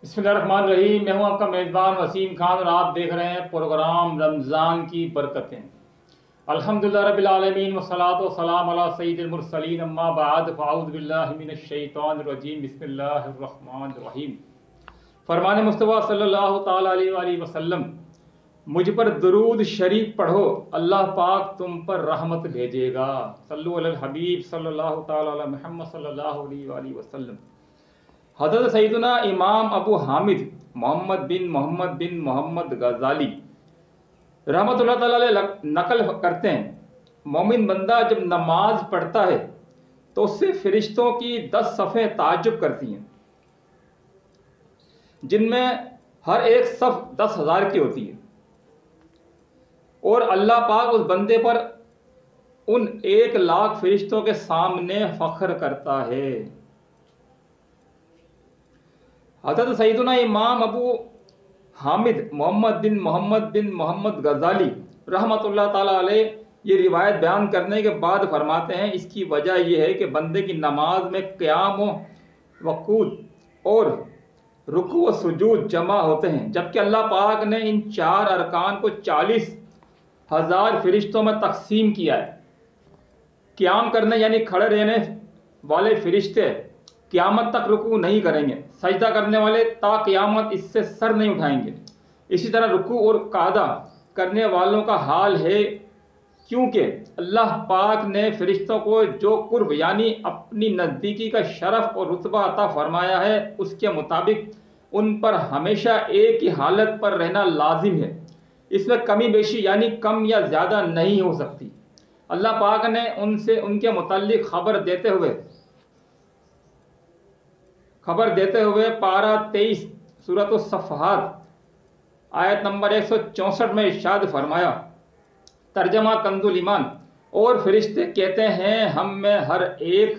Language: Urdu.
بسم اللہ الرحمن الرحیم۔ میں ہوں آپ کا میزبان وسیم خان اور آپ دیکھ رہے ہیں پروگرام رمضان کی برکتیں۔ الحمدللہ رب العالمین والصلاۃ والسلام علی سید المرسلین، اما بعد فاعوذ باللہ من الشیطان الرجیم، بسم اللہ الرحمن الرحیم۔ فرمان مصطفیٰ صلی اللہ تعالیٰ علیہ وآلہ وسلم، مجھ پر درود شریف پڑھو، اللہ پاک تم پر رحمت بھیجے گا۔ صلو علی الحبیب صلی اللہ تعالیٰ علی محمد صلی اللہ علیہ وآلہ وسلم۔ حضرت سیدنا امام ابو حامد محمد بن محمد غزالی رحمۃ اللہ تعالی علیہ نقل کرتے ہیں، مومن بندہ جب نماز پڑھتا ہے تو اس سے فرشتوں کی 10 صفیں تعجب کرتی ہیں، جن میں ہر ایک صف 10,000 کی ہوتی ہے، اور اللہ پاک اس بندے پر ان 1,00,000 فرشتوں کے سامنے فخر کرتا ہے۔ حضرت سیدنا امام ابو حامد محمد بن محمد غزالی رحمۃ اللہ تعالیٰ علیہ یہ روایت بیان کرنے کے بعد فرماتے ہیں، اس کی وجہ یہ ہے کہ بندے کی نماز میں قیام و وقود اور رکوع و سجود جمع ہوتے ہیں، جبکہ اللہ پاک نے ان 4 ارکان کو 40,000 فرشتوں میں تقسیم کیا ہے۔ قیام کرنے یعنی کھڑے رہنے والے فرشتے قیامت تک رکوع نہیں کریں گے، سجدہ کرنے والے تا قیامت اس سے سر نہیں اٹھائیں گے۔ اسی طرح رکوع اور قعدہ کرنے والوں کا حال ہے، کیونکہ اللہ پاک نے فرشتوں کو جو قرب یعنی اپنی نزدیکی کا شرف اور رتبہ عطا فرمایا ہے، اس کے مطابق ان پر ہمیشہ ایک ہی حالت پر رہنا لازم ہے، اس میں کمی بیشی یعنی کم یا زیادہ نہیں ہو سکتی۔ اللہ پاک نے ان کے متعلق خبر دیتے ہوئے پارہ 23 سورۃ الصفات آیت نمبر 164 میں ارشاد فرمایا، ترجمہ کنز الایمان، اور فرشتے کہتے ہیں ہم میں ہر ایک